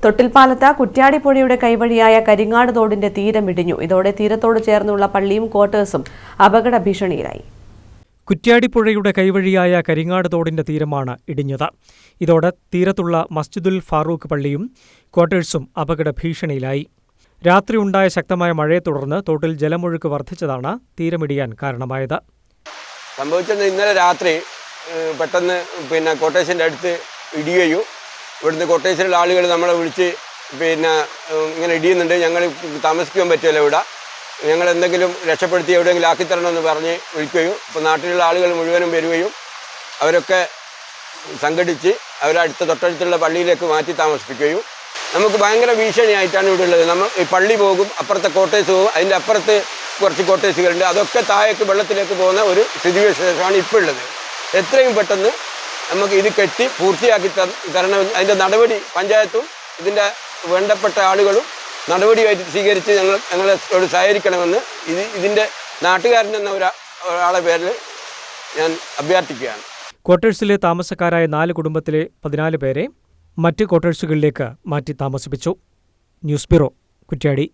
തൊട്ടിൽപ്പാലത്ത് കുറ്റ്യാടിപ്പുഴയുടെ കൈവഴിയായ കരിങ്ങാട് തോടിന്റെ തീരം ഇടിഞ്ഞു. ഇതോടെ തീരത്തോട് ചേർന്നുള്ള പള്ളിയും ക്വാർട്ടേഴ്സും അപകട ഭീഷണിയിലായി. കുറ്റ്യാടിപ്പുഴയുടെ കൈവഴിയായ കരിങ്ങാട് തോടിന്റെ തീരമാണ് ഇടിഞ്ഞത്. ഇതോടെ തീരത്തുള്ള മസ്ജിദുൽ ഫാറൂഖ് പള്ളിയും ക്വാർട്ടേഴ്സും അപകട ഭീഷണിയിലായി. രാത്രി ഉണ്ടായ ശക്തമായ മഴയെ തുടർന്ന് തോട്ടിൽ ജലമൊഴുക്ക് വർദ്ധിച്ചതാണ് തീരമിടിയാൻ കാരണമായത്. സംഭവിച്ചത് ഇന്നലെ രാത്രി പെട്ടെന്ന് ക്വാർട്ടേഴ്സിൻ്റെ അടുത്ത് ഇടിയുകയും ഇവിടുന്ന് ക്വാർട്ടേഴ്സിലുള്ള ആളുകൾ നമ്മളെ വിളിച്ച് ഇങ്ങനെ ഇടിയുന്നുണ്ട്, ഞങ്ങൾ താമസിക്കാൻ പറ്റുമല്ലോ ഇവിടെ, ഞങ്ങൾ എന്തെങ്കിലും രക്ഷപ്പെടുത്തി എവിടെയെങ്കിലും ആക്കിത്തരണമെന്ന് പറഞ്ഞ് വിളിക്കുകയും ഇപ്പോൾ നാട്ടിലുള്ള ആളുകൾ മുഴുവനും വരികയും അവരൊക്കെ സംഘടിച്ച് അവരടുത്ത തൊട്ടടുത്തുള്ള പള്ളിയിലേക്ക് മാറ്റി താമസിപ്പിക്കുകയും നമുക്ക് ഭയങ്കര ഭീഷണിയായിട്ടാണ് ഇവിടെ ഉള്ളത്. നമ്മൾ ഈ പള്ളി പോകും, അപ്പുറത്തെ ക്വാർട്ടേഴ്സ് പോകും, അതിൻ്റെ അപ്പുറത്ത് കുറച്ച് ക്വാർട്ടേഴ്സുകളുണ്ട്, അതൊക്കെ താഴേക്ക് വെള്ളത്തിലേക്ക് പോകുന്ന ഒരു സ്ഥിതിവിശേഷമാണ് ഇപ്പോൾ ഉള്ളത്. എത്രയും പെട്ടെന്ന് നമുക്ക് ഇത് കെട്ടി പൂർത്തിയാക്കി തരണം. അതിൻ്റെ നടപടി പഞ്ചായത്തും ഇതിൻ്റെ വേണ്ടപ്പെട്ട ആളുകളും നടപടിയായിട്ട് സ്വീകരിച്ച് ഞങ്ങളോട് സഹകരിക്കണമെന്ന് ഇതിൻ്റെ നാട്ടുകാരനെന്ന ഒരാളെ പേരിൽ ഞാൻ അഭ്യർത്ഥിക്കുകയാണ്. ക്വാർട്ടേഴ്സിലെ താമസക്കാരായ 4 കുടുംബത്തിലെ 14 പേരെ മറ്റ് ക്വാർട്ടേഴ്സുകളിലേക്ക് മാറ്റി താമസിപ്പിച്ചു. News bureau, Kuttiadi.